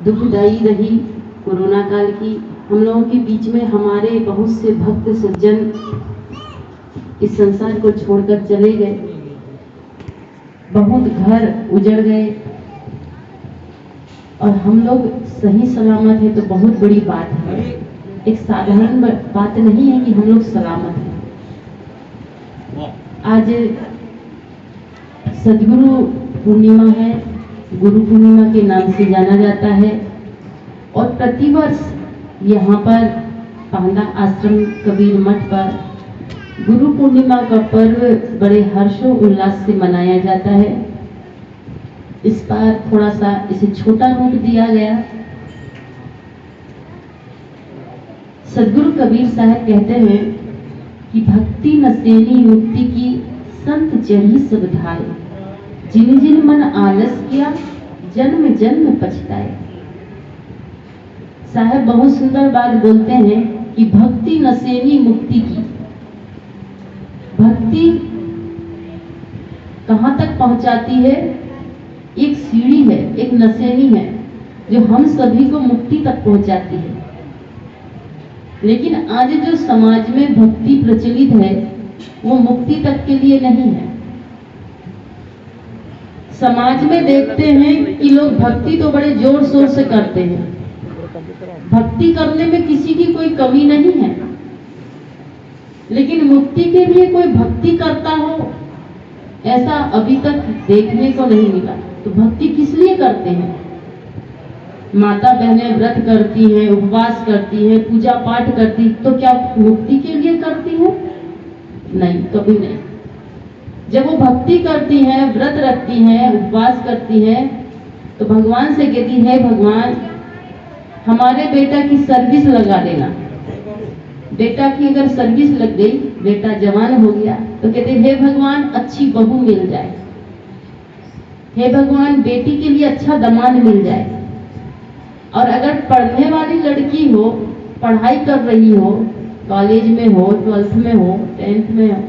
दुखदाई रही कोरोना काल की। हम लोगों के बीच में हमारे बहुत से भक्त सज्जन इस संसार को छोड़कर चले गए, बहुत घर उजड़ गए, और हम लोग सही सलामत है तो बहुत बड़ी बात है। एक साधारण बात नहीं है कि हम लोग सलामत हैं। आज सदगुरु पूर्णिमा है, गुरु पूर्णिमा के नाम से जाना जाता है, और प्रतिवर्ष यहाँ पर पांडा आश्रम कबीर मठ पर गुरु पूर्णिमा का पर्व बड़े हर्षों उल्लास से मनाया जाता है। इस बार थोड़ा सा इसे छोटा रूप दिया गया। सदगुरु कबीर साहब कहते हैं कि भक्ति नसेनी मुक्ति की संत चढ़ी सब धाय, जिन जिन मन आलस किया जन्म जन्म पछताए। साहब बहुत सुंदर बात बोलते हैं कि भक्ति नसेनी मुक्ति की। भक्ति कहां तक पहुंचाती है? एक सीढ़ी है, एक नसेनी है जो हम सभी को मुक्ति तक पहुंचाती है। लेकिन आज जो समाज में भक्ति प्रचलित है वो मुक्ति तक के लिए नहीं है। समाज में देखते हैं कि लोग भक्ति तो बड़े जोर शोर से करते हैं, भक्ति करने में किसी की कोई कमी नहीं है, लेकिन मुक्ति के लिए कोई भक्ति करता हो ऐसा अभी तक देखने को नहीं मिला। तो भक्ति किस लिए करते हैं? माता बहनें व्रत करती हैं, उपवास करती हैं, पूजा पाठ करती, तो क्या मुक्ति के लिए करती हैं? नहीं, कभी नहीं। जब वो भक्ति करती हैं, व्रत रखती हैं, उपवास करती हैं, तो भगवान से कहती है, भगवान हमारे बेटा की सर्विस लगा देना। बेटा की अगर सर्विस लग गई, बेटा जवान हो गया, तो कहते हे भगवान अच्छी बहू मिल जाए, हे भगवान बेटी के लिए अच्छा दामाद मिल जाए। और अगर पढ़ने वाली लड़की हो, पढ़ाई कर रही हो, कॉलेज में हो, 12th में हो, 10th में हो,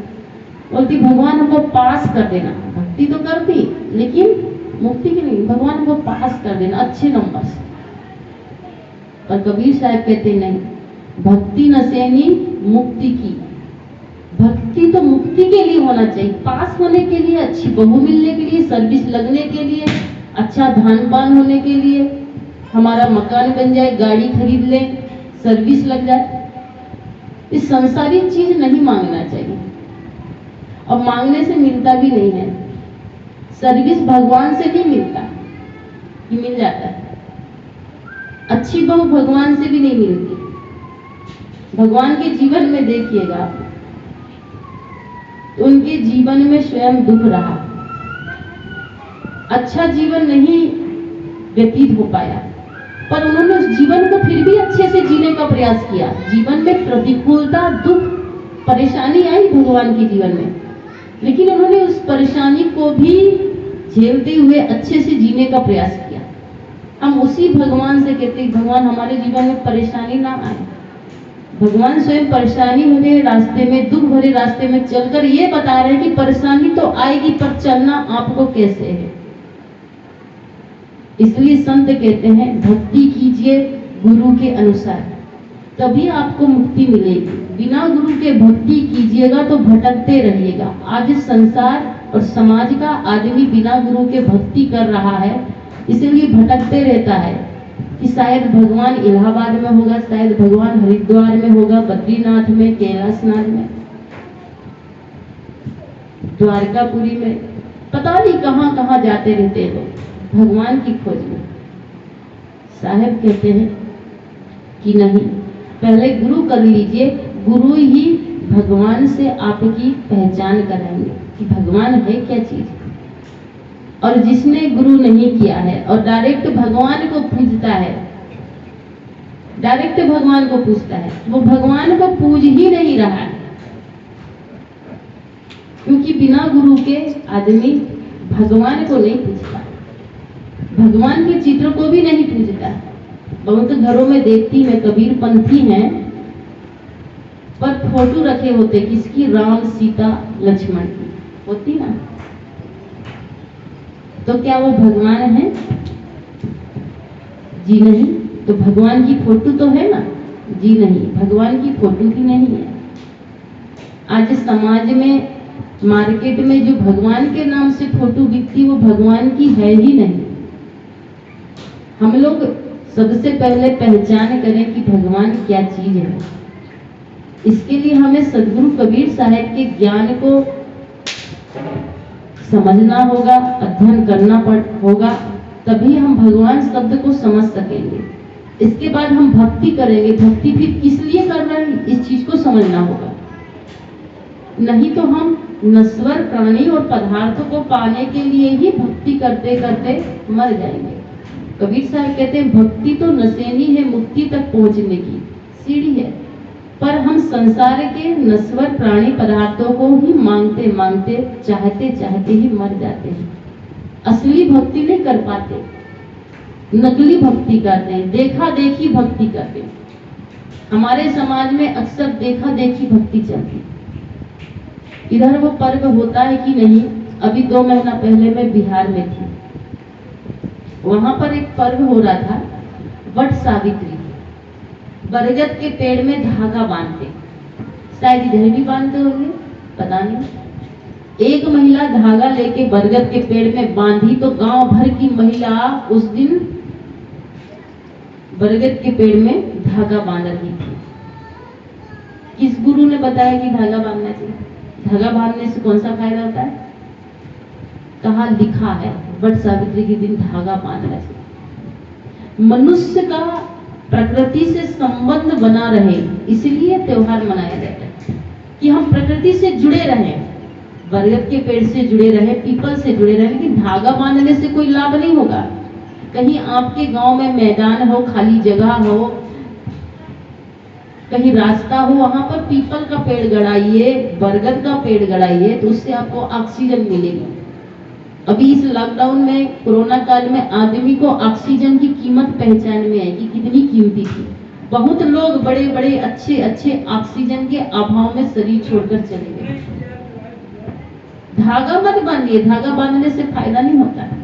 बोलती भगवान हमको पास कर देना। भक्ति तो करती लेकिन मुक्ति की नहीं, भगवान हमको पास कर देना अच्छे नंबर से। और कबीर साहब कहते नहीं, भक्ति नसेनी मुक्ति की। भक्ति तो मुक्ति के लिए होना चाहिए, पास होने के लिए, अच्छी बहू मिलने के लिए, सर्विस लगने के लिए, अच्छा धान पान होने के लिए, हमारा मकान बन जाए, गाड़ी खरीद ले, सर्विस लग जाए। इस संसारी चीज नहीं मांगना चाहिए, और मांगने से मिलता भी नहीं है। सर्विस भगवान से नहीं मिलता, कि मिल जाता है। अच्छी बहू भगवान से भी नहीं मिलती। भगवान के जीवन में देखिएगा, उनके जीवन में स्वयं दुख रहा, अच्छा जीवन नहीं व्यतीत हो पाया, पर उन्होंने उस जीवन को फिर भी अच्छे से जीने का प्रयास किया। जीवन में प्रतिकूलता, दुख, परेशानी आई भगवान के जीवन में, लेकिन उन्होंने उस परेशानी को भी झेलते हुए अच्छे से जीने का प्रयास किया। हम उसी भगवान से कहते हैं भगवान हमारे जीवन में परेशानी ना आए। भगवान स्वयं परेशानी भरे रास्ते में, दुख भरे रास्ते में चलकर ये बता रहे हैं कि परेशानी तो आएगी, पर चलना आपको कैसे है। इसलिए संत कहते हैं भक्ति कीजिए गुरु के अनुसार, तभी आपको मुक्ति मिलेगी। बिना गुरु के भक्ति कीजिएगा तो भटकते रहिएगा। आज संसार और समाज का आदमी बिना गुरु के भक्ति कर रहा है, इसलिए भटकते रहता है कि शायद भगवान इलाहाबाद में होगा, शायद भगवान हरिद्वार में होगा, बद्रीनाथ में, कैलाशनाथ में, द्वारकापुरी में, पता नहीं कहां कहां जाते रहते हैं लोग भगवान की खोज में। साहब कहते हैं कि नहीं, पहले गुरु कर लीजिए, गुरु ही भगवान से आपकी पहचान कराएंगे कि भगवान है क्या चीज। और जिसने गुरु नहीं किया है और डायरेक्ट भगवान को पूजता है, डायरेक्ट भगवान को पूजता है, वो भगवान को पूज ही नहीं रहा है। क्योंकि बिना गुरु के आदमी भगवान को नहीं पूजता, भगवान के चित्र को भी नहीं पूजता। बहुत घरों में देखती मैं कबीरपंथी हैं, पर फोटो रखे होते किसकी, राम सीता लक्ष्मण की होती ना, तो क्या वो भगवान है? जी नहीं। तो भगवान की फोटो तो है ना? जी नहीं, भगवान की फोटो भी नहीं है। आज समाज में, मार्केट में जो भगवान के नाम से फोटो बिकती वो भगवान की है ही नहीं। हम लोग सबसे पहले पहचान करें कि भगवान क्या चीज है। इसके लिए हमें सदगुरु कबीर साहब के ज्ञान को समझना होगा, अध्ययन करना होगा, तभी हम भगवान शब्द को समझ सकेंगे। इसके बाद हम भक्ति करेंगे। भक्ति फिर किस लिए कर रहे हैं, इस चीज को समझना होगा। नहीं तो हम नश्वर प्राणी और पदार्थों को पाने के लिए ही भक्ति करते करते मर जाएंगे। कबीर साहब कहते हैं भक्ति तो नशेनी है, मुक्ति तक पहुंचने की सीढ़ी है, पर हम संसार के नश्वर प्राणी पदार्थों को ही मांगते मांगते, चाहते चाहते ही मर जाते हैं। असली भक्ति नहीं कर पाते, नकली भक्ति करते हैं, देखा देखी भक्ति करते हैं। हमारे समाज में अक्सर देखा देखी भक्ति चलती है। इधर वो पर्व होता है कि नहीं? अभी 2 महीना पहले मैं बिहार में थी, वहां पर एक पर्व हो रहा था, वट सावित्री। बरगद के पेड़ में धागा बांधते, शायद इधर भी बांधते होंगे, पता नहीं। एक महिला धागा लेके बरगद के पेड़ में बांधी तो गांव भर की महिला उस दिन बरगद के पेड़ में धागा बांध रही थी। किस गुरु ने बताया कि धागा बांधना चाहिए? धागा बांधने से कौन सा फायदा होता है? कहा लिखा है वट सावित्री के दिन धागा बांधना चाहिए। मनुष्य का प्रकृति से संबंध बना रहे, इसलिए त्योहार मनाया जाता है कि हम प्रकृति से जुड़े रहें, बरगद के पेड़ से जुड़े रहे, पीपल से जुड़े रहे। लेकिन धागा बांधने से कोई लाभ नहीं होगा। कहीं आपके गांव में मैदान हो, खाली जगह हो, कहीं रास्ता हो, वहां पर पीपल का पेड़ गड़ाइए, बरगद का पेड़ गड़ाइए, तो उससे आपको ऑक्सीजन मिलेगी। अभी इस लॉकडाउन में, कोरोना काल में आदमी को ऑक्सीजन की कीमत पहचान में आई कि कितनी कीमती थी। बहुत लोग बड़े बड़े अच्छे अच्छे ऑक्सीजन के अभाव में शरीर छोड़कर चले गए। धागा मत बांधिए, धागा बांधने से फायदा नहीं होता है।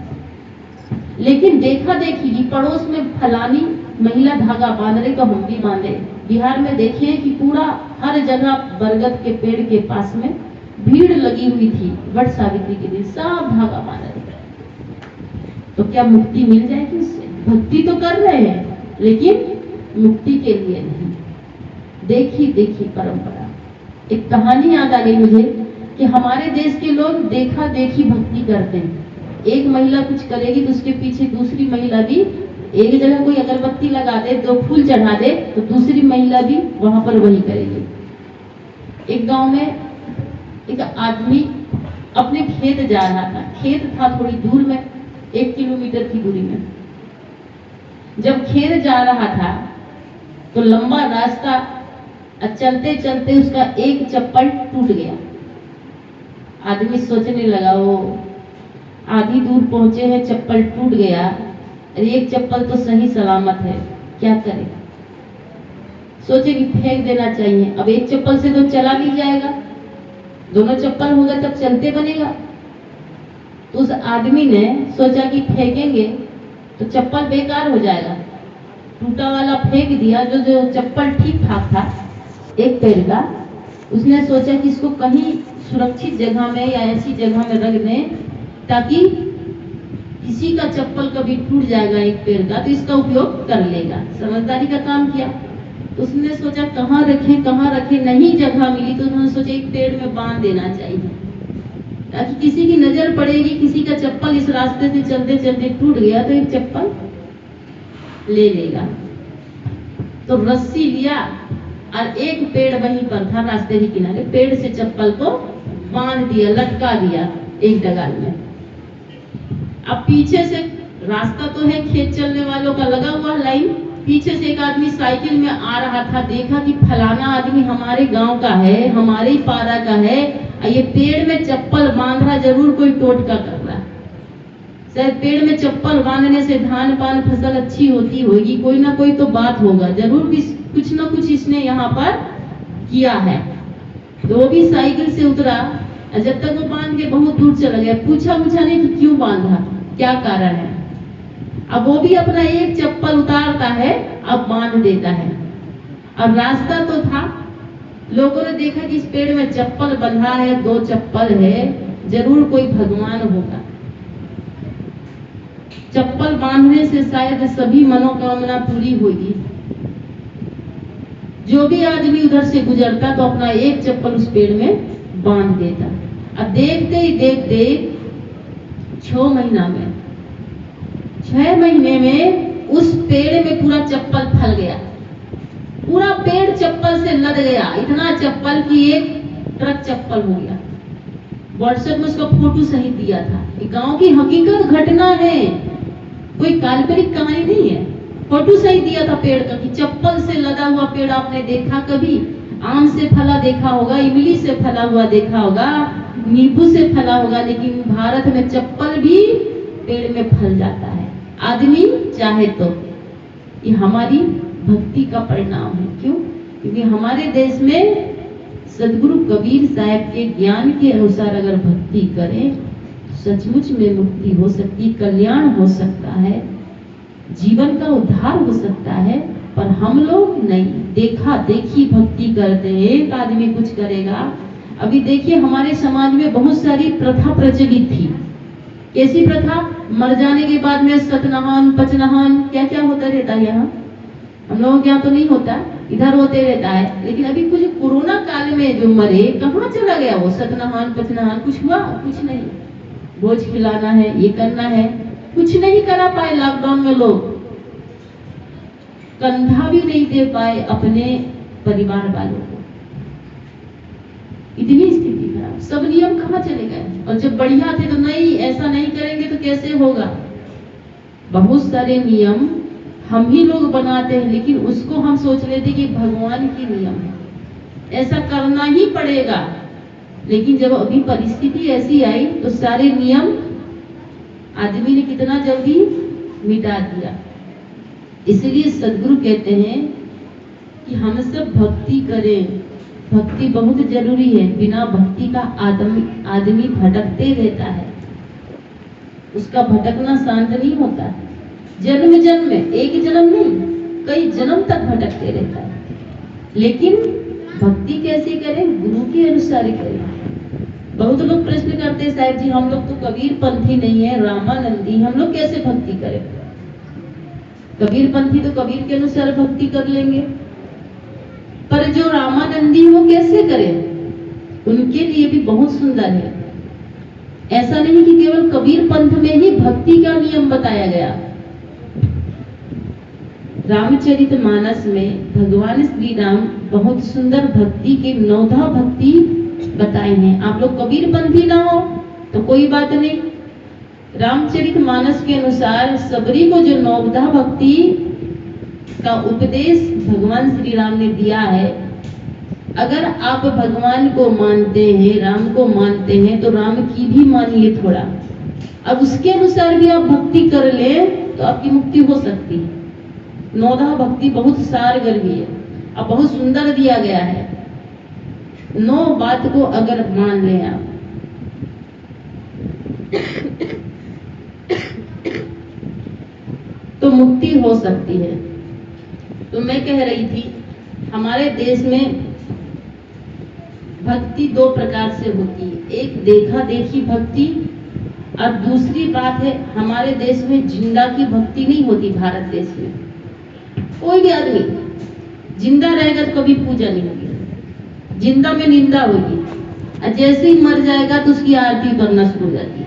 लेकिन देखा देखी कि पड़ोस में फलानी महिला धागा बांध रही तो हम भी बांधे। बिहार में देखिए कि पूरा हर जगह बरगद के पेड़ के पास में भीड़ लगी हुई थी, वट सावित्री के दिन सब धागा बांध रहे। तो क्या मुक्ति मिल जाएगी इससे? भक्ति तो कर रहे हैं, लेकिन मुक्ति के लिए नहीं। देखी देखी परंपरा। एक कहानी याद आ गई मुझे कि हमारे देश के लोग देखा देखी भक्ति करते हैं। एक महिला कुछ करेगी तो उसके पीछे दूसरी महिला भी, एक जगह कोई अगरबत्ती लगा दे, 2 फूल चढ़ा दे, तो दूसरी महिला भी वहां पर वही करेगी। एक गांव में एक आदमी अपने खेत जा रहा था। खेत था थोड़ी दूर में, 1 किलोमीटर की दूरी में। जब खेत जा रहा था तो लंबा रास्ता, चलते चलते उसका एक चप्पल टूट गया। आदमी सोचने लगा, वो आधी दूर पहुंचे हैं, चप्पल टूट गया, एक चप्पल तो सही सलामत है, क्या करेगा? सोचे कि फेंक देना चाहिए। अब एक चप्पल से तो चला नहीं जाएगा, दोनों चप्पल होगा तब चलते बनेगा। तो उस आदमी ने सोचा कि फेंकेंगे तो चप्पल बेकार हो जाएगा, टूटा वाला फेंक दिया। जो चप्पल ठीक ठाक था, एक पैर का, उसने सोचा कि इसको कहीं सुरक्षित जगह में या ऐसी जगह में रख दें ताकि किसी का चप्पल कभी टूट जाएगा एक पैर का तो इसका उपयोग कर लेगा। समझदारी का काम किया। उसने सोचा कहाँ रखे, नहीं जगह मिली तो उन्होंने सोचा एक पेड़ में बांध देना चाहिए ताकि किसी की नजर पड़ेगी, किसी का चप्पल इस रास्ते से चलते चलते टूट गया तो एक चप्पल ले लेगा। तो रस्सी लिया और एक पेड़ वहीं पर था रास्ते के किनारे, पेड़ से चप्पल को बांध दिया, लटका दिया एक डगाल में। अब पीछे से रास्ता तो है खेत चलने वालों का लगा हुआ लाइन, पीछे से एक आदमी साइकिल में आ रहा था। देखा कि फलाना आदमी हमारे गांव का है, हमारे ही पारा का है, ये पेड़ में चप्पल बांध रहा, जरूर कोई टोटका कर रहा है। शायद पेड़ में चप्पल बांधने से धान पान फसल अच्छी होती होगी, कोई ना कोई तो बात होगा, जरूर कुछ ना कुछ इसने यहाँ पर किया है। तो वो भी साइकिल से उतरा, जब तक वो बांध के बहुत दूर चला गया, पूछा नहीं कि क्यों बांधा, क्या कारण है। अब वो भी अपना एक चप्पल उतार है, अब बांध देता है। अब रास्ता तो था, लोगों ने देखा कि इस पेड़ में चप्पल बंधा है, 2 चप्पल है, जरूर कोई भगवान होगा। चप्पल बांधने से शायद सभी मनोकामना पूरी होगी। जो भी आदमी उधर से गुजरता तो अपना एक चप्पल उस पेड़ में बांध देता। अब देखते ही देखते 6 महीने में उस पेड़ में पूरा चप्पल फल गया। पूरा पेड़ चप्पल से लद गया, इतना चप्पल कि एक ट्रक चप्पल हो गया। व्हाट्सएप में उसका फोटो सहित दिया था। ये गांव की हकीकत घटना है, कोई काल्पनिक कहानी नहीं है। फोटो सहित दिया था पेड़ का कि चप्पल से लदा हुआ पेड़ आपने देखा कभी? आम से फला देखा होगा, इमली से फला हुआ देखा होगा, नींबू से फला होगा, लेकिन भारत में चप्पल भी पेड़ में फल जाता है, आदमी चाहे तो। ये हमारी भक्ति का परिणाम है। क्यों? क्योंकि हमारे देश में सदगुरु कबीर साहब के ज्ञान के अनुसार अगर भक्ति करें तो सचमुच में मुक्ति हो सकती, कल्याण हो सकता है, जीवन का उद्धार हो सकता है। पर हम लोग नहीं, देखा देखी भक्ति करते हैं। एक आदमी कुछ करेगा। अभी देखिए हमारे समाज में बहुत सारी प्रथा प्रचलित थी। कैसी प्रथा? मर जाने के बाद में सतनहान, पचनहान, क्या क्या होता रहता है। यहाँ हम लोगों के यहाँ तो नहीं होता, इधर होते रहता है। लेकिन अभी कुछ कोरोना काल में जो मरे, कहाँ चला गया वो सतनहान पचनहान? कुछ हुआ? कुछ नहीं। भोज खिलाना है, ये करना है, कुछ नहीं करा पाए। लॉकडाउन में लोग कंधा भी नहीं दे पाए अपने परिवार वालों को। इतनी स्थिति खराब, सब नियम कहाँ चले गए। और जब बढ़िया थे तो नहीं, ऐसा नहीं करेंगे तो कैसे होगा। बहुत सारे नियम हम ही लोग बनाते हैं, लेकिन उसको हम सोच लेते कि भगवान की नियम है, ऐसा करना ही पड़ेगा। लेकिन जब अभी परिस्थिति ऐसी आई तो सारे नियम आदमी ने कितना जल्दी मिटा दिया। इसलिए सदगुरु कहते हैं कि हम सब भक्ति करें। भक्ति बहुत जरूरी है। बिना भक्ति का आदमी भटकते रहता है, उसका भटकना शांत नहीं होता। जन्म जन्म में, एक जन्म नहीं, कई जन्म तक भटकते रहता है। लेकिन भक्ति कैसे करें? गुरु के अनुसार करें। बहुत लोग प्रश्न करते हैं, साहब जी हम लोग तो कबीर पंथी नहीं है, रामानंदी, हम लोग कैसे भक्ति करें? कबीर पंथी तो कबीर के अनुसार भक्ति कर लेंगे, पर जो रामानंदी वो कैसे करें? उनके लिए भी बहुत सुंदर है। ऐसा नहीं कि केवल कबीर पंथ में ही भक्ति का नियम बताया गया। रामचरितमानस में भगवान श्री राम बहुत सुंदर भक्ति के 9 भक्ति बताए हैं। आप लोग कबीर पंथी ना हो तो कोई बात नहीं। रामचरितमानस के अनुसार सबरी को जो 9 भक्ति का उपदेश भगवान श्री राम ने दिया है, अगर आप भगवान को मानते हैं, राम को मानते हैं, तो राम की भी मानिए थोड़ा। अब उसके अनुसार भी आप भक्ति कर ले तो आपकी मुक्ति हो सकती है। 9 भक्ति बहुत सारगर भी है, अब बहुत सुंदर दिया गया है। 9 बात को अगर मान लें आप तो मुक्ति हो सकती है। तो मैं कह रही थी हमारे देश में भक्ति 2 प्रकार से होती है। एक देखा देखी भक्ति, और दूसरी बात है हमारे देश में जिंदा की भक्ति नहीं होती। भारत देश में कोई भी आदमी जिंदा रहेगा तो कभी पूजा नहीं होगी, जिंदा में निंदा होगी, और जैसे ही मर जाएगा तो उसकी आरती करना शुरू हो जाती है,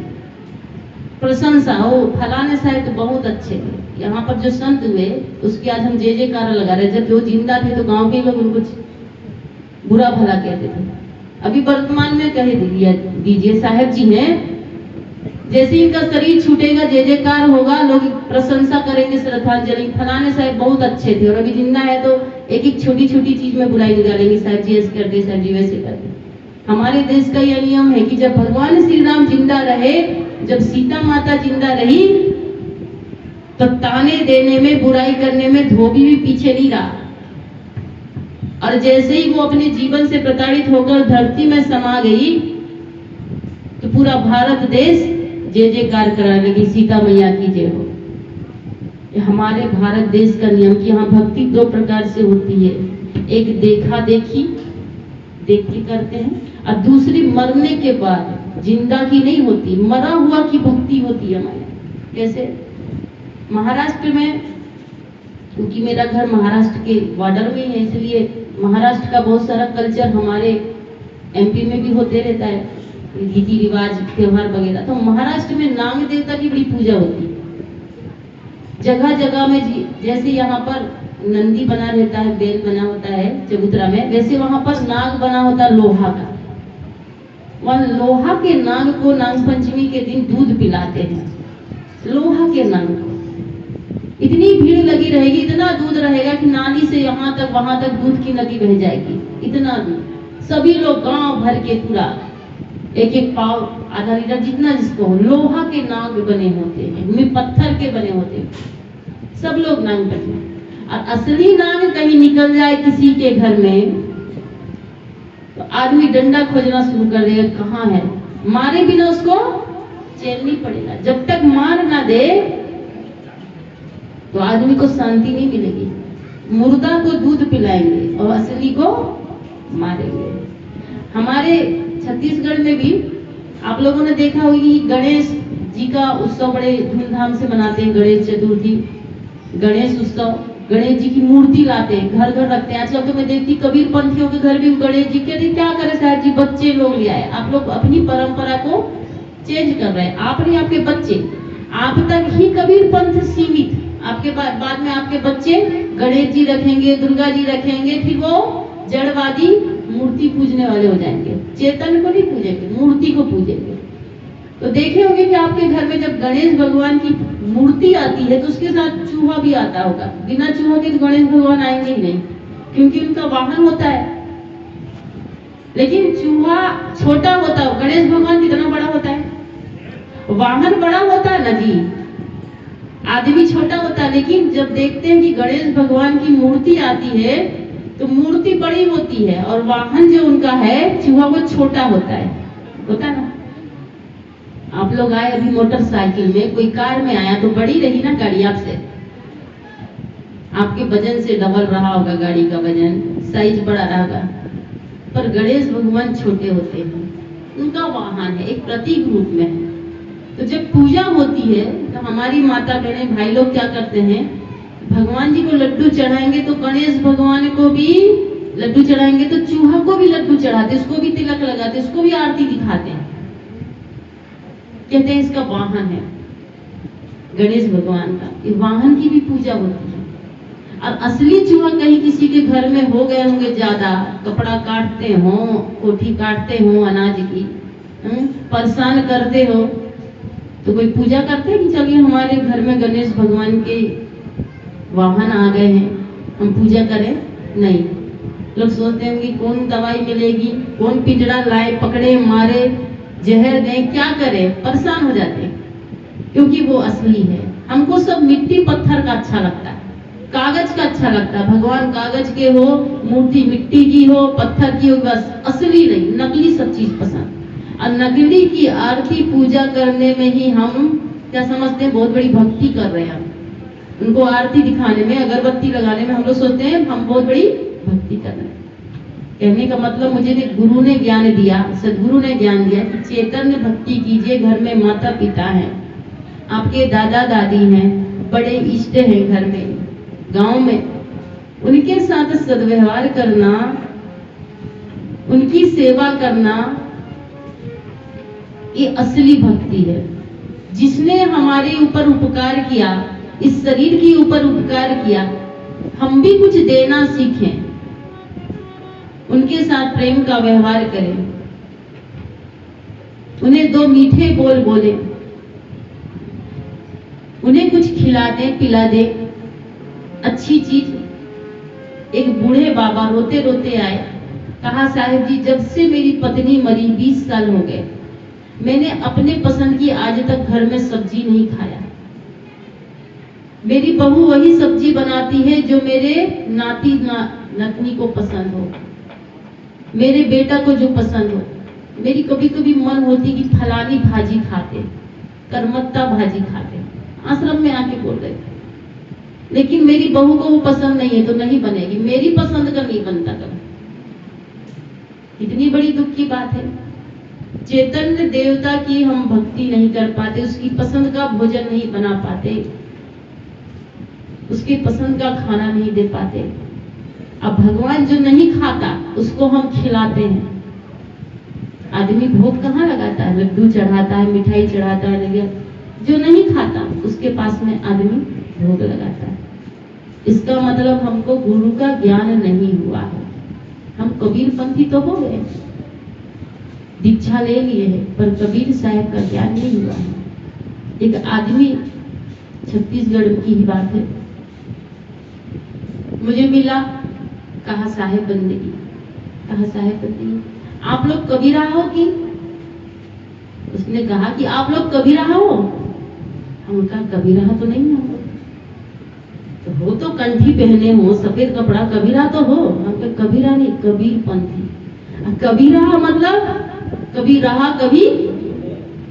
प्रशंसा हो, फलाने साहब तो बहुत अच्छे थे, यहाँ पर जो संत हुए उसकी आज हम जय जयकार लगा रहे। जब वो जिंदा थे तो गांव के लोग उनको बुरा भला कहते थे। अभी वर्तमान में कह दीजिए साहब जी हैं, जैसे इनका शरीर छूटेगा जय जयकार होगा, लोग प्रशंसा करेंगे, श्रद्धांजलि, फलाने साहब बहुत अच्छे थे। और अभी जिंदा है तो एक एक छोटी छोटी चीज में बुराई निकालेंगे, साहब जी ऐसे करते, साहब जी वैसे करते। हमारे देश का यह नियम है कि जब भगवान श्री राम जिंदा रहे, जब सीता माता जिंदा रही, तो ताने देने में, बुराई करने में धोबी भी पीछे नहीं रहा। और जैसे ही वो अपने जीवन से प्रताड़ित होकर धरती में समा गई तो पूरा भारत देश जय जयकार कराने लगी, सीता मैया की जय हो। ये हमारे भारत देश का नियम कि यहाँ भक्ति दो प्रकार से होती है। एक देखा देखी, देख के करते हैं, और दूसरी मरने के बाद, जिंदा की नहीं होती, मरा हुआ की भक्ति होती है हमारे। कैसे? महाराष्ट्र में, क्योंकि मेरा घर महाराष्ट्र के बॉर्डर में है, इसलिए महाराष्ट्र का बहुत सारा कल्चर हमारे एमपी में भी होते रहता है, रीति रिवाज, त्योहार वगैरह। तो महाराष्ट्र में नाग देवता की बड़ी पूजा होती है जगह जगह में। जैसे यहाँ पर नंदी बना रहता है, बैल बना होता है चबूतरा में, वैसे वहां पर नाग बना होता है लोहा का। वह लोहा के नाग को नाग पंचमी के दिन दूध पिलाते हैं, लोहा के नाग को। इतनी भीड़ लगी रहेगी, इतना दूध रहेगा कि नाली से यहाँ तक वहां तक दूध की नदी बह जाएगी, इतना दूध। सभी लोग गांव भर के पूरा एक एक पाव, आधा लीटर, जितना जिसको हो, लोहा के नाग बने होते हैं, पत्थर के बने होते हैं, सब लोग नाग बने। और असली नाग कहीं निकल जाए किसी के घर में तो आदमी डंडा खोजना शुरू कर देगा, कहाँ है। मारे बिना उसको चैन नहीं पड़ेगा, जब तक मार ना दे तो आदमी को शांति नहीं मिलेगी। मुर्दा को दूध पिलाएंगे और असली को मारेंगे। हमारे छत्तीसगढ़ में भी आप लोगों ने देखा होगी कि गणेश जी का उत्सव बड़े धूमधाम से मनाते हैं। गणेश चतुर्थी, गणेश उत्सव, गणेश जी की मूर्ति लाते हैं, घर घर रखते हैं। आजकल तो मैं देखती कबीर पंथियों के घर भी गणेश जी के, क्या करे साहब जी, बच्चे लोग ले आए। आप लोग अपनी परंपरा को चेंज कर रहे हैं, आप नहीं, आपके बच्चे। आप तक ही कबीर पंथ सीमित, आपके बाद में आपके बच्चे गणेश जी रखेंगे, दुर्गा जी रखेंगे, फिर वो जड़वादी मूर्ति पूजने वाले हो जाएंगे। चेतन को नहीं पूजेंगे, मूर्ति को पूजेंगे। तो देखे होंगे कि आपके घर में जब गणेश भगवान की मूर्ति आती है तो उसके साथ चूहा भी आता होगा। बिना चूहा के तो गणेश भगवान आएंगे ही नहीं, क्योंकि उनका वाहन होता है। लेकिन चूहा छोटा होता है, गणेश भगवान कितना बड़ा होता है, वाहन बड़ा होता है ना जी, आदमी छोटा होता है। लेकिन जब देखते हैं कि गणेश भगवान की मूर्ति आती है तो मूर्ति बड़ी होती है और वाहन जो उनका है चूहा वो छोटा होता है, होता ना। आप लोग आए अभी मोटरसाइकिल में, कोई कार में आया तो बड़ी रही ना गाड़ी आपसे, आपके वजन से डबल रहा होगा गाड़ी का वजन, साइज बड़ा रहा होगा। पर गणेश भगवान छोटे होते हैं, उनका वाहन है, एक प्रतीक रूप में है। तो जब पूजा होती है तो हमारी माता बहने भाई लोग क्या करते हैं, भगवान जी को लड्डू चढ़ाएंगे तो गणेश भगवान को भी लड्डू चढ़ाएंगे, तो चूहा को भी लड्डू चढ़ाते, उसको भी तिलक लगाते, उसको भी आरती दिखाते हैं। कहते हैं इसका वाहन है गणेश भगवान का, ये वाहन की भी पूजा होती है। और असली चूहा कहीं किसी के घर में हो गए होंगे ज्यादा, कपड़ा काटते हो, कोठी काटते हो अनाज की, परेशान करते हो, तो कोई पूजा करते हैं कि चलिए हमारे घर में गणेश भगवान के वाहन आ गए हैं, हम पूजा करें? नहीं, लोग सोचते हैं कि कौन दवाई मिलेगी, कौन पिंजड़ा लाए, पकड़े, मारे, जहर दें, क्या करें, परेशान हो जाते हैं, क्योंकि वो असली है। हमको सब मिट्टी पत्थर का अच्छा लगता है, कागज का अच्छा लगता है। भगवान कागज के हो, मूर्ति मिट्टी की हो, पत्थर की हो, बस असली नहीं, नकली सब चीज पसंद। और नकली की आरती पूजा करने में ही हम क्या समझते हैं, बहुत बड़ी भक्ति कर रहे हैं। उनको आरती दिखाने में, अगरबत्ती लगाने में हम लोग सोचते हैं हम बहुत बड़ी भक्ति कर रहे हैं। कहने का मतलब मुझे गुरु ने ज्ञान दिया, सदगुरु ने ज्ञान दिया कि चैतन्य भक्ति कीजिए। घर में माता पिता हैं, आपके दादा दादी हैं, बड़े इष्ट हैं घर में, गांव में, उनके साथ सद्व्यवहार करना, उनकी सेवा करना, ये असली भक्ति है। जिसने हमारे ऊपर उपकार किया, इस शरीर के ऊपर उपकार किया, हम भी कुछ देना सीखें, उनके साथ प्रेम का व्यवहार करें, उन्हें दो मीठे बोल बोले, उन्हें कुछ खिला दे पिला दे, अच्छी चीज। एक बूढ़े बाबा रोते रोते आए, कहा साहिब जी जब से मेरी पत्नी मरी 20 साल हो गए, मैंने अपने पसंद की आज तक घर में सब्जी नहीं खाया। मेरी बहू वही सब्जी बनाती है जो मेरे नाती नतनी को पसंद हो, मेरे बेटा को जो पसंद हो। मेरी कभी कभी मन होती कि फलानी भाजी खाते, करमत्ता भाजी खाते। आश्रम में आके बोल रहे थे, लेकिन मेरी बहू को वो पसंद नहीं है तो नहीं बनेगी, मेरी पसंद का नहीं बनता कभी। इतनी बड़ी दुख की बात है। चैतन्य देवता की हम भक्ति नहीं कर पाते, उसकी पसंद का भोजन नहीं बना पाते, उसकी पसंद का खाना नहीं दे पाते। अब भगवान जो नहीं खाता उसको हम खिलाते हैं। आदमी भोग कहाँ लगाता है? लड्डू चढ़ाता है, मिठाई चढ़ाता है, लगे जो नहीं खाता उसके पास में आदमी भोग लगाता है। इसका मतलब हमको गुरु का ज्ञान नहीं हुआ है। हम कबीरपंथी तो हो गए, दीक्षा ले लिए है, पर कबीर साहब का ज्ञान नहीं हुआ है। एक आदमी, छत्तीसगढ़ की ही बात है, मुझे मिला, कहा साहेब बंदगी, कहा साहेब बंदगी आप लोग कबीरा हो कि? उसने कहा कि आप लोग कबीरा हो? हम कहा कबीरा तो नहीं हम लोग, तो हो तो कंठी पहने हो, सफेद कपड़ा, कबीरा तो हो? हम कहा कबीरा नहीं, कबीर पंथी। कबीरा मतलब कभी रहा कभी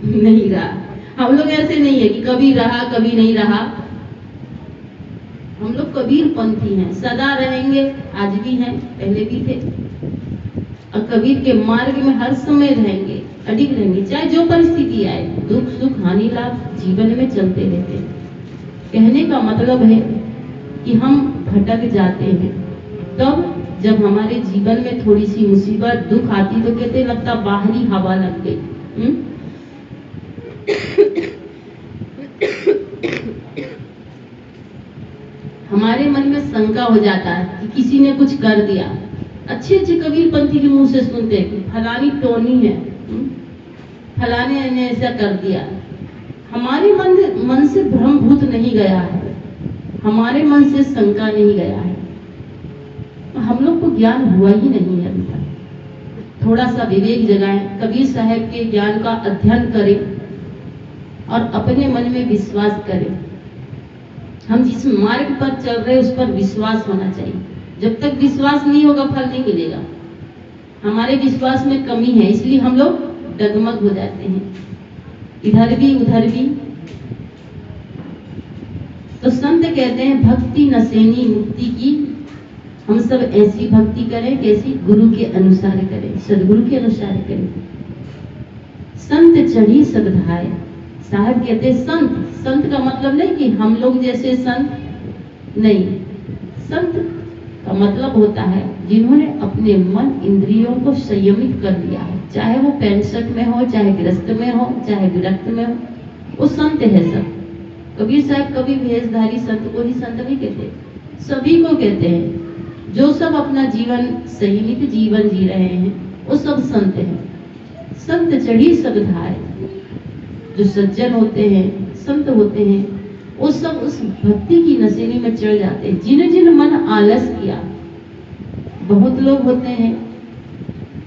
नहीं रहा। हम लोग ऐसे नहीं है कि कभी रहा कभी नहीं रहा, हम लोग कबीर पंथी हैं, सदा रहेंगे, आज भी हैं, पहले भी थे, और कबीर के मार्ग में हर समय रहेंगे, अडिग रहेंगे, चाहे जो परिस्थिति आए, दुख सुख हानि लाभ जीवन में चलते रहते हैं। कहने का मतलब है कि हम भटक जाते हैं, तब जब हमारे जीवन में थोड़ी सी मुसीबत दुख आती तो कहते लगता बाहरी हवा लग गई। हमारे मन में शंका हो जाता है कि किसी ने कुछ कर दिया। अच्छे अच्छे कबीरपंथी के मुंह से सुनते हैं कि फलानी टोनी है, फलाने ने ऐसा कर दिया। हमारे मन से भ्रमभूत नहीं गया है, हमारे मन से शंका नहीं गया है, हम लोग को ज्ञान हुआ ही नहीं है अभी तक। थोड़ा सा विवेक जगाएं, कबीर साहब के ज्ञान का अध्ययन करें और अपने मन में विश्वास करें। हम जिस मार्ग पर चल रहे हैं उस पर विश्वास होना चाहिए। जब तक विश्वास नहीं होगा फल नहीं मिलेगा। हमारे विश्वास में कमी है, इसलिए हम लोग डगमग हो जाते हैं, इधर भी उधर भी। तो संत कहते हैं भक्ति नसेनी मुक्ति की, हम सब ऐसी भक्ति करें कैसी? गुरु के अनुसार करें, सदगुरु के अनुसार करें। संत चढ़ी सब धाय, साहब कहते संत, संत का मतलब नहीं कि हम लोग जैसे संत नहीं, संत का मतलब होता है जिन्होंने अपने मन इंद्रियों को संयमित कर लिया है, चाहे वो 65 में हो, चाहे गृहस्थ में हो, चाहे विरक्त में हो, वो संत है सब। कबीर साहब कभी भेषधारी संत को ही संत नहीं कहते, सभी को कहते हैं। जो सब अपना जीवन संयमित जीवन जी रहे हैं वो सब संत हैं। संत चढ़ी सब धाय, जो सज्जन होते हैं, संत होते हैं, वो सब उस भक्ति की नशेनी में चढ़ जाते हैं। जिन जिन मन आलस किया, बहुत लोग होते हैं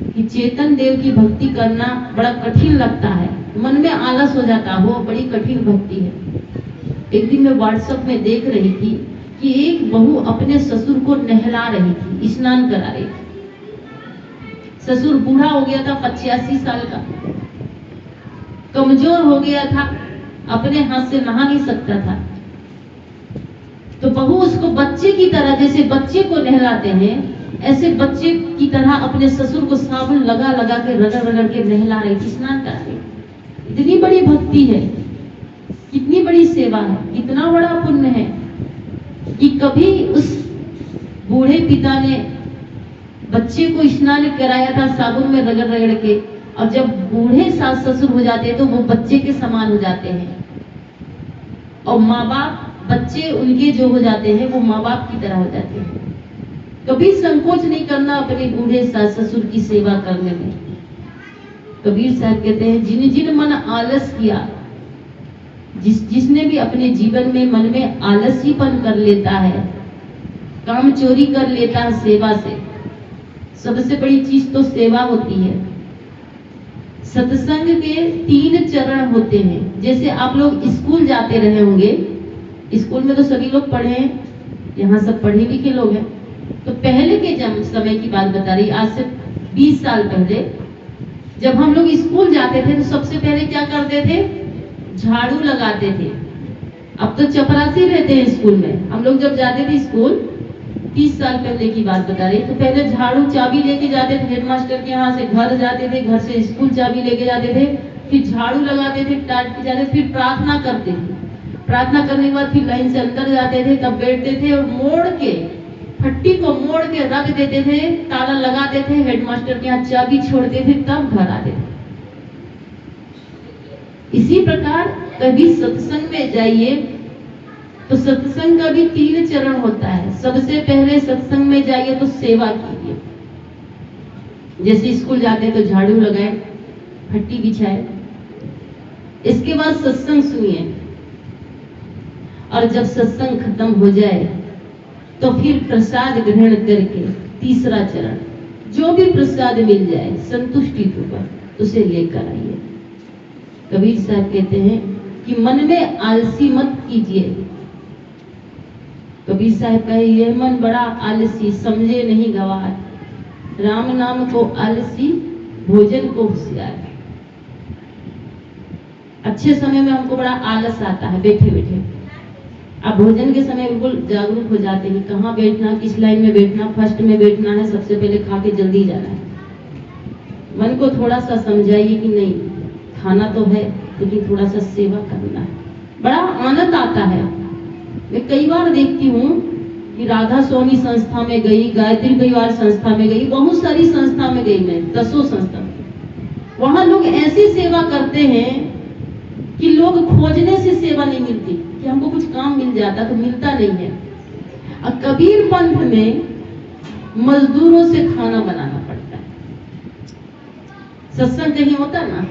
कि चेतन देव की भक्ति करना बड़ा कठिन लगता है, मन में आलस हो जाता है, वो बड़ी कठिन भक्ति है। एक दिन मैं व्हाट्सएप में देख रही थी कि एक बहू अपने ससुर को नहला रही थी, स्नान करा रही थी। ससुर बूढ़ा हो गया था, 85 साल का, कमजोर हो गया था, अपने हाथ से नहा नहीं सकता था। तो बहू उसको बच्चे की तरह, जैसे बच्चे को नहलाते हैं, ऐसे बच्चे की तरह अपने ससुर को साबुन लगा लगा के रगड़ रगड़ के नहला रही थी, स्नान करा रही। इतनी बड़ी भक्ति है, कितनी बड़ी सेवा है, कितना बड़ा पुण्य है कि कभी उस बूढ़े पिता ने बच्चे को स्नान कराया था साबुन में रगड़ रगड़ के, और जब बूढ़े सास ससुर हो जाते हैं तो वो बच्चे के समान हो जाते हैं, और माँ बाप बच्चे उनके जो हो जाते हैं वो माँ बाप की तरह हो जाते हैं। कभी संकोच नहीं करना अपने बूढ़े सास ससुर की सेवा करने में। कबीर साहब कहते हैं जिन जिन मन आलस किया, जिसने भी अपने जीवन में मन में आलसीपन कर लेता है, काम चोरी कर लेता है सेवा से। सबसे बड़ी चीज तो सेवा होती है। सत्संग के 3 चरण होते हैं। जैसे आप लोग स्कूल जाते रहे होंगे, स्कूल में तो सभी लोग पढ़े हैं, यहाँ सब पढ़े लिखे लोग हैं। तो पहले के समय की बात बता रही, आज से 20 साल पहले जब हम लोग स्कूल जाते थे तो सबसे पहले क्या करते थे? झाड़ू लगाते थे। अब तो चपरासी रहते हैं स्कूल में। हम लोग जब जाते थे स्कूल, 30 साल पहले की बात बता रही, तो पहले झाड़ू चाबी लेके जाते थे हेडमास्टर के यहाँ से, घर जाते थे, घर से स्कूल चाबी लेके जाते थे, फिर झाड़ू लगाते थे, टाट के जाते थे, फिर प्रार्थना करते थे। प्रार्थना करने के बाद फिर लाइन से अंदर जाते थे, तब बैठते थे और मोड़ के, फट्टी को मोड़ के रख देते थे, ताला लगाते थे, हेडमास्टर के यहाँ चाबी छोड़ते थे, तब घर आते थे। इसी प्रकार कभी सत्संग में जाइए तो सत्संग का भी 3 चरण होता है। सबसे पहले सत्संग में जाइए तो सेवा कीजिए। जैसे स्कूल जाते हैं तो झाड़ू लगाए, फट्टी बिछाए, इसके बाद सत्संग सुनिए, और जब सत्संग खत्म हो जाए तो फिर प्रसाद ग्रहण करके 3रा चरण, जो भी प्रसाद मिल जाए संतुष्टि पूर्वक उसे लेकर आइए। कबीर साहब कहते हैं कि मन में आलसी मत कीजिए। कबीर साहब का यह मन बड़ा आलसी, समझे नहीं गवार, राम नाम को आलसी, भोजन को होशियार। अच्छे समय में हमको बड़ा आलस आता है बैठे बैठे, अब भोजन के समय बिल्कुल जागरूक हो जाते हैं, कहाँ बैठना, किस लाइन में बैठना, फर्स्ट में बैठना है, सबसे पहले खा के जल्दी जाना है। मन को थोड़ा सा समझाइए कि नहीं, खाना तो है लेकिन थोड़ा सा सेवा करना है। बड़ा आनंद आता है। मैं कई बार देखती हूँ कि राधा स्वामी संस्था में गई, गायत्री परिवार संस्था में गई, बहुत सारी संस्था में गई मैं, 10 संस्था में। वहां लोग ऐसी सेवा करते हैं कि लोग खोजने से सेवा नहीं मिलती, कि हमको कुछ काम मिल जाता, तो मिलता नहीं है। और कबीर पंथ में मजदूरों से खाना बनाना पड़ता है। सत्संग कहीं होता ना,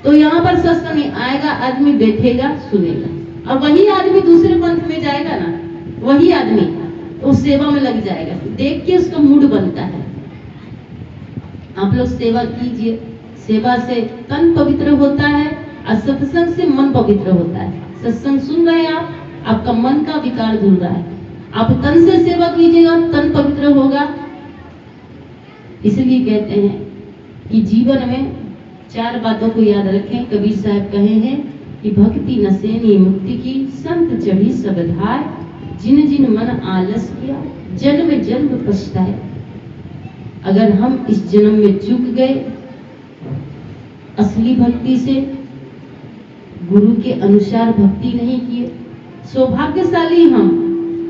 तो यहाँ पर सत्संग नहीं आएगा, आदमी बैठेगा, सुनेगा, और वही आदमी दूसरे पंथ में जाएगा ना, वही आदमी तो सेवा में लग जाएगा, देख के उसका मूड बनता है। आप लोग सेवा कीजिए, सेवा से तन पवित्र होता है और सत्संग से मन पवित्र होता है। सत्संग सुन रहे हैं आप, आपका मन का विकार धुल रहा है, आप तन से सेवा कीजिएगा, तन पवित्र होगा। इसलिए कहते हैं कि जीवन में 4 बातों को याद रखें। कबीर साहब कहे हैं कि भक्ति नसेनी मुक्ति की, संत चढ़ी सब धाय, जिन जिन मन आलस किया, जन्म जन्म पछताए। अगर हम इस जन्म में चूक गए असली भक्ति से, गुरु के अनुसार भक्ति नहीं किए, सौभाग्यशाली हम।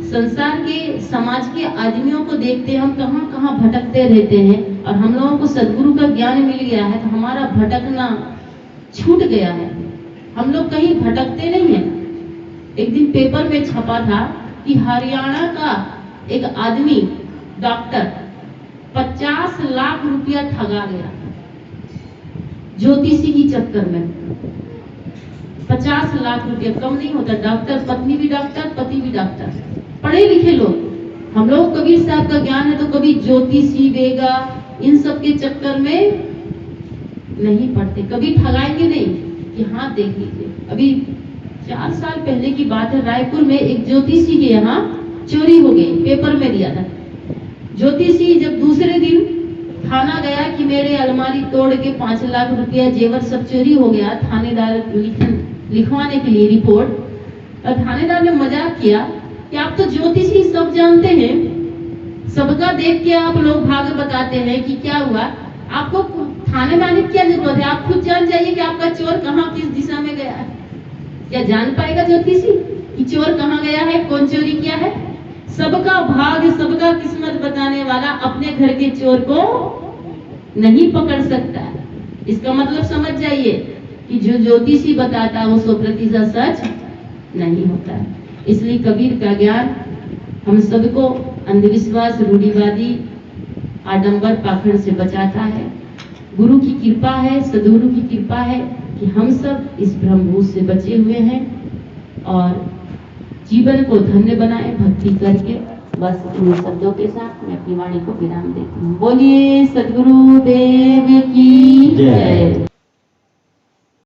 संसार के, समाज के आदमियों को देखते हम कहां कहां भटकते रहते हैं, और हम लोगों को सद्गुरु का ज्ञान मिल गया है तो हमारा भटकना छूट गया है, हम लोग कहीं भटकते नहीं हैं। एक दिन पेपर में छपा था कि हरियाणा का एक आदमी, डॉक्टर, 50 लाख रुपया ठगा गया ज्योतिषी की चक्कर में। 50 लाख रुपया कम नहीं होता। डॉक्टर, पत्नी भी डॉक्टर, पति भी डॉक्टर, पढ़े लिखे लोग। हम लोग कबीर साहब का ज्ञान है तो कभी ज्योतिषी, वेगा, इन सब के चक्कर में नहीं पड़ते, कभी ठगाएंगे नहीं कि हाँ देख लीजिए। अभी 4 साल पहले की बात है, रायपुर में एक ज्योतिषी के यहाँ चोरी हो गई, पेपर में दिया था। ज्योतिषी जब दूसरे दिन थाना गया कि मेरे अलमारी तोड़ के 5 लाख रुपया जेवर सब चोरी हो गया, थानेदार लिखवाने के लिए रिपोर्ट, और थानेदार ने मजाक किया कि आप तो ज्योतिषी सब जानते हैं, सबका देख के आप लोग भाग बताते हैं कि क्या हुआ, आपको थाने में आने की क्या जरूरत है, आप खुद जान जाइए कि आपका चोर कहाँ किस दिशा में गया है। क्या जान पाएगा ज्योतिषी कि चोर कहाँ गया है, कौन चोरी किया है? सबका भाग, सबका किस्मत बताने वाला अपने घर के चोर को नहीं पकड़ सकता। इसका मतलब समझ जाइए कि जो ज्योतिषी बताता है वो 100% सच नहीं होता। इसलिए कबीर का ज्ञान हम सबको अंधविश्वास, रूढ़िवादी, आडंबर, पाखंड से बचाता है। गुरु की कृपा है, सद्गुरु की कृपा है कि हम सब इस ब्रह्मभूत से बचे हुए हैं और जीवन को धन्य बनाए भक्ति करके। बस इन शब्दों के साथ मैं अपनी वाणी को विराम देती हूँ। बोलिए सद्गुरु देव की जय।